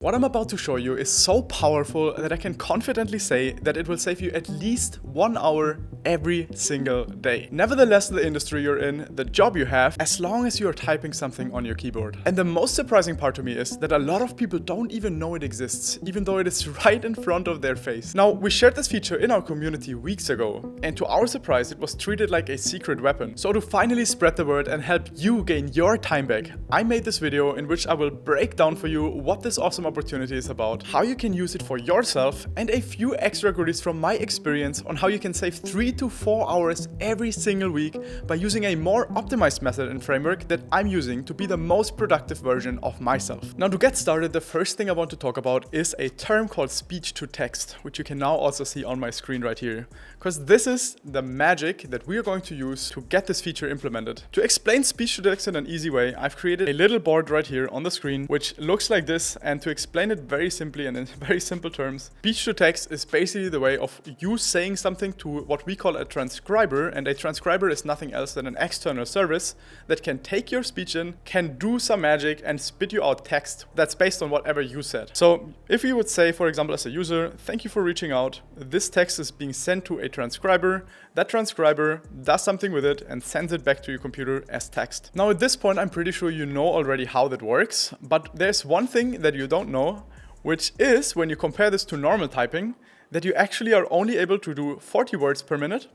What I'm about to show you is so powerful that I can confidently say that it will save you at least 1 hour every single day. Nevertheless, the industry you're in, the job you have, as long as you're typing something on your keyboard. And the most surprising part to me is that a lot of people don't even know it exists, even though it is right in front of their face. Now, we shared this feature in our community weeks ago, and to our surprise, it was treated like a secret weapon. So to finally spread the word and help you gain your time back, I made this video in which I will break down for you what this awesome opportunity is about, how you can use it for yourself, and a few extra goodies from my experience on how you can save 3 to 4 hours every single week by using a more optimized method and framework that I'm using to be the most productive version of myself. Now, to get started, the first thing I want to talk about is a term called speech to text, which you can now also see on my screen right here, because this is the magic that we are going to use to get this feature implemented. To explain speech to text in an easy way, I've created a little board right here on the screen, which looks like this, and to explain it very simply and in very simple terms, speech to text is basically the way of you saying something to what we call a transcriber, and a transcriber is nothing else than an external service that can take your speech in, can do some magic, and spit you out text that's based on whatever you said. So if you would say, for example, as a user, thank you for reaching out, this text is being sent to a transcriber, that transcriber does something with it and sends it back to your computer as text. Now at this point, I'm pretty sure you know already how that works, but there's one thing that you don't know, which is when you compare this to normal typing, that you actually are only able to do 40 words per minute,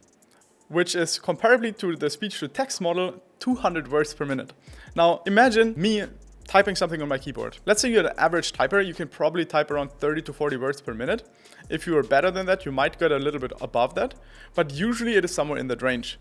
which is comparably to the speech to text model, 200 words per minute. Now imagine me typing something on my keyboard. Let's say you're an average typer, you can probably type around 30 to 40 words per minute. If you are better than that, you might get a little bit above that, but usually it is somewhere in that range.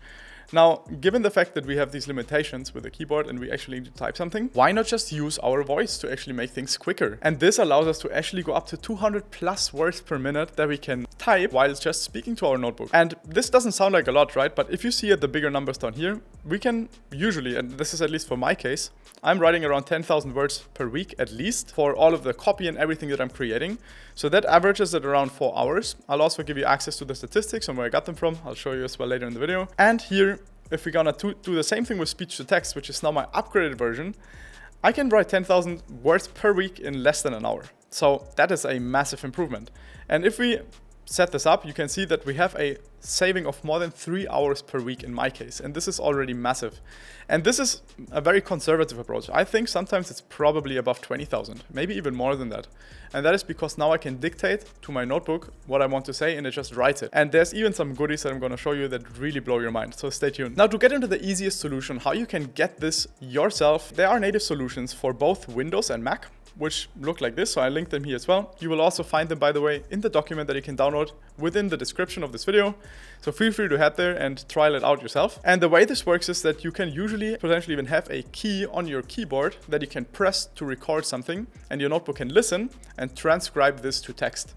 Now, given the fact that we have these limitations with the keyboard and we actually need to type something, why not just use our voice to actually make things quicker? And this allows us to actually go up to 200 plus words per minute that we can type while just speaking to our notebook. And this doesn't sound like a lot, right? But if you see at the bigger numbers down here, we can usually, and this is at least for my case, I'm writing around 10,000 words per week at least for all of the copy and everything that I'm creating. So that averages at around 4 hours. I'll also give you access to the statistics and where I got them from. I'll show you as well later in the video. And here, if we're gonna do the same thing with speech to text, which is now my upgraded version, I can write 10,000 words per week in less than an hour. So that is a massive improvement. And if we set this up, you can see that we have a saving of more than 3 hours per week in my case. And this is already massive. And this is a very conservative approach. I think sometimes it's probably above 20,000, maybe even more than that. And that is because now I can dictate to my notebook what I want to say and it just writes it. And there's even some goodies that I'm going to show you that really blow your mind. So stay tuned. Now to get into the easiest solution, how you can get this yourself, there are native solutions for both Windows and Mac, which look like this, so I linked them here as well. You will also find them, by the way, in the document that you can download within the description of this video. So feel free to head there and trial it out yourself. And the way this works is that you can usually potentially even have a key on your keyboard that you can press to record something, and your notebook can listen and transcribe this to text.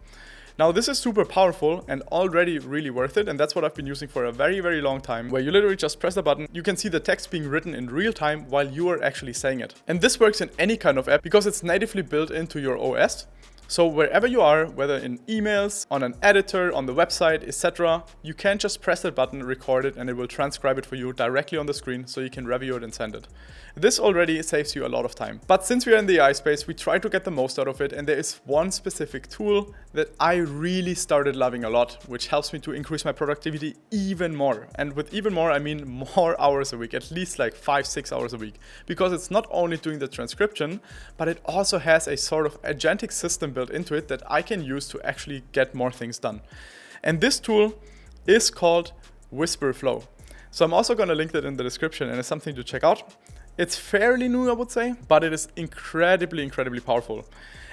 Now this is super powerful and already really worth it, and that's what I've been using for a very, very long time, where you literally just press the button, you can see the text being written in real time while you are actually saying it. And this works in any kind of app because it's natively built into your OS. So wherever you are, whether in emails, on an editor, on the website, etc., you can just press that button, record it, and it will transcribe it for you directly on the screen so you can review it and send it. This already saves you a lot of time. But since we are in the AI space, we try to get the most out of it, and there is one specific tool that I really started loving a lot, which helps me to increase my productivity even more. And with even more, I mean more hours a week, at least like 5-6 hours a week, because it's not only doing the transcription, but it also has a sort of agentic system built into it that I can use to actually get more things done. And this tool is called WhisperFlow. So I'm also going to link that in the description, and it's something to check out. It's fairly new, I would say, but it is incredibly, incredibly powerful.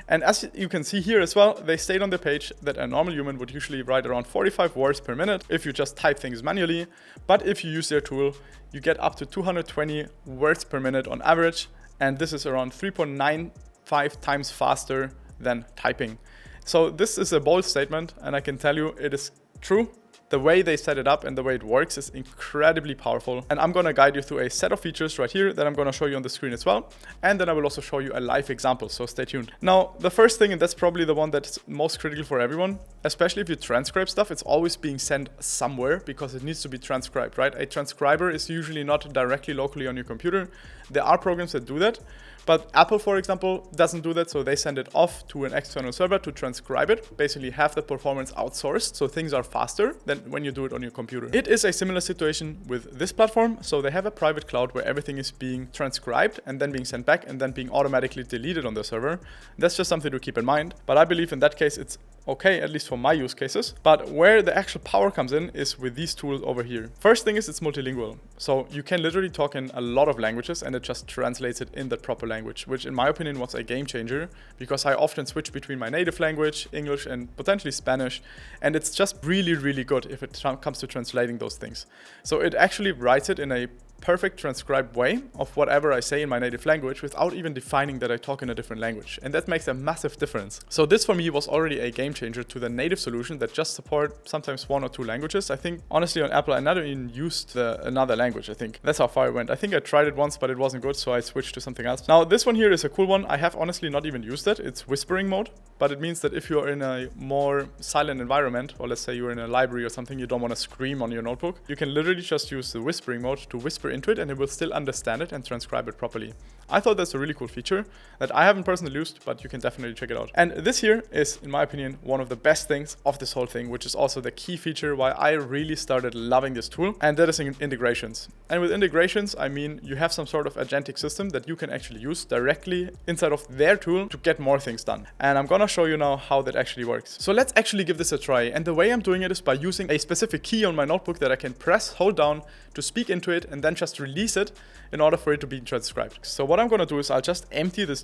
And as you can see here as well, they state on the page that a normal human would usually write around 45 words per minute if you just type things manually. But if you use their tool, you get up to 220 words per minute on average. And this is around 3.95 times faster than typing. So this is a bold statement, and I can tell you it is true. The way they set it up and the way it works is incredibly powerful. And I'm going to guide you through a set of features right here that I'm going to show you on the screen as well. And then I will also show you a live example, so stay tuned. Now, the first thing, and that's probably the one that's most critical for everyone, especially if you transcribe stuff, it's always being sent somewhere because it needs to be transcribed, right? A transcriber is usually not directly locally on your computer. There are programs that do that. But Apple, for example, doesn't do that, so they send it off to an external server to transcribe it, basically have the performance outsourced, so things are faster than when you do it on your computer. It is a similar situation with this platform, so they have a private cloud where everything is being transcribed and then being sent back and then being automatically deleted on the server. That's just something to keep in mind, but I believe in that case it's okay, at least for my use cases. But where the actual power comes in is with these tools over here. First thing is it's multilingual. So you can literally talk in a lot of languages and it just translates it in the proper language, which in my opinion was a game changer because I often switch between my native language, English, and potentially Spanish. And it's just really, really good if it comes to translating those things. So it actually writes it in a perfect transcribed way of whatever I say in my native language without even defining that I talk in a different language. And that makes a massive difference. So this for me was already a game changer to the native solution that just support sometimes 1 or 2 languages. I think honestly on Apple I never even used another language. I think that's how far I went. I think I tried it once but it wasn't good, so I switched to something else. Now this one here is a cool one. I have honestly not even used it. It's whispering mode, but it means that if you're in a more silent environment, or let's say you're in a library or something, you don't want to scream on your notebook, you can literally just use the whispering mode to whisper into it and it will still understand it and transcribe it properly. I thought that's a really cool feature that I haven't personally used, but you can definitely check it out. And this here is, in my opinion, one of the best things of this whole thing, which is also the key feature why I really started loving this tool, and that is integrations. And with integrations, I mean you have some sort of agentic system that you can actually use directly inside of their tool to get more things done. And I'm gonna show you now how that actually works. So let's actually give this a try. And the way I'm doing it is by using a specific key on my notebook that I can press, hold down to speak into it, and then just release it in order for it to be transcribed. So what I'm gonna do is I'll just empty this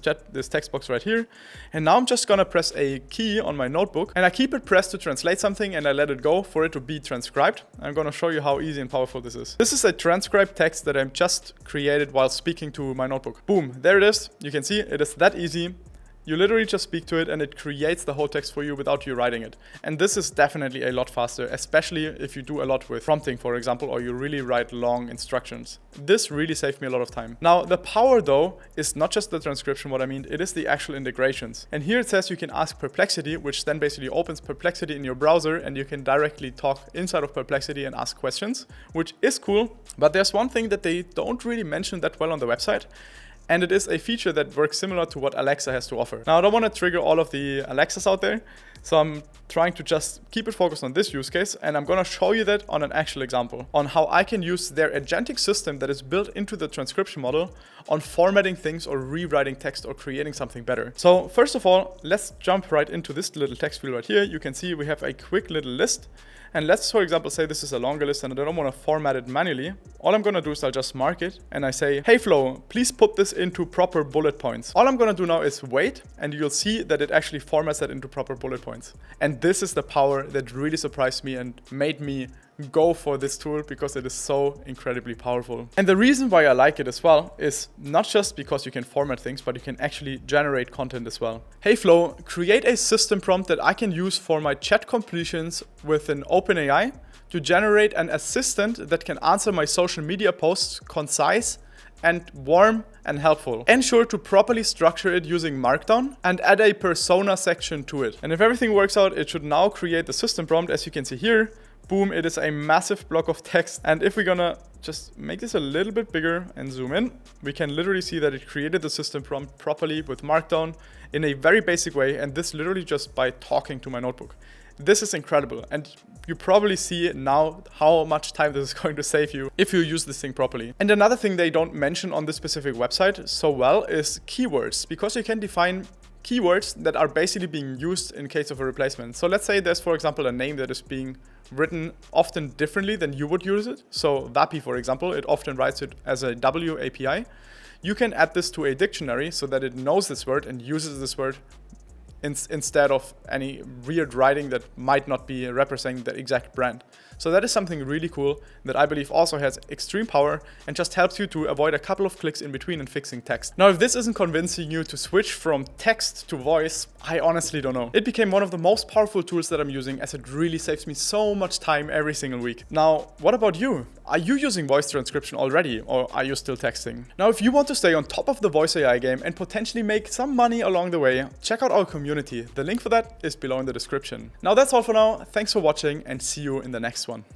text box right here. And now I'm just gonna press a key on my notebook and I keep it pressed to translate something and I let it go for it to be transcribed. I'm gonna show you how easy and powerful this is. This is a transcribed text that I'm just created while speaking to my notebook. Boom, there it is. You can see it is that easy. You literally just speak to it and it creates the whole text for you without you writing it. And this is definitely a lot faster, especially if you do a lot with prompting, for example, or you really write long instructions. This really saved me a lot of time. Now, the power though is not just the transcription, what I mean, it is the actual integrations. And here it says you can ask Perplexity, which then basically opens Perplexity in your browser and you can directly talk inside of Perplexity and ask questions, which is cool. But there's one thing that they don't really mention that well on the website. And it is a feature that works similar to what Alexa has to offer. Now, I don't want to trigger all of the Alexas out there, so I'm trying to just keep it focused on this use case, and I'm going to show you that on an actual example, on how I can use their agentic system that is built into the transcription model on formatting things or rewriting text or creating something better. So first of all, let's jump right into this little text field right here. You can see we have a quick little list. And let's, for example, say this is a longer list and I don't want to format it manually. All I'm going to do is I'll just mark it and I say, hey Flow, please put this into proper bullet points. All I'm going to do now is wait and you'll see that it actually formats that into proper bullet points. And this is the power that really surprised me and made me go for this tool because it is so incredibly powerful. And the reason why I like it as well is not just because you can format things, but you can actually generate content as well. Hey Flow, create a system prompt that I can use for my chat completions with an OpenAI to generate an assistant that can answer my social media posts concise and warm and helpful. Ensure to properly structure it using Markdown and add a persona section to it. And if everything works out, it should now create the system prompt. As you can see here, boom, it is a massive block of text. And if we're gonna just make this a little bit bigger and zoom in, we can literally see that it created the system prompt properly with Markdown in a very basic way. And this literally just by talking to my notebook. This is incredible. And you probably see now how much time this is going to save you if you use this thing properly. And another thing they don't mention on this specific website so well is keywords, because you can define keywords that are basically being used in case of a replacement. So let's say there's, for example, a name that is being written often differently than you would use it. So Vapi, for example, it often writes it as a W API. You can add this to a dictionary so that it knows this word and uses this word instead of any weird writing that might not be representing the exact brand. So that is something really cool that I believe also has extreme power and just helps you to avoid a couple of clicks in between and fixing text. Now, if this isn't convincing you to switch from text to voice, I honestly don't know. It became one of the most powerful tools that I'm using, as it really saves me so much time every single week. Now, what about you? Are you using voice transcription already, or are you still texting? Now, if you want to stay on top of the voice AI game and potentially make some money along the way, check out our community. The link for that is below in the description. Now, that's all for now. Thanks for watching and see you in the next one.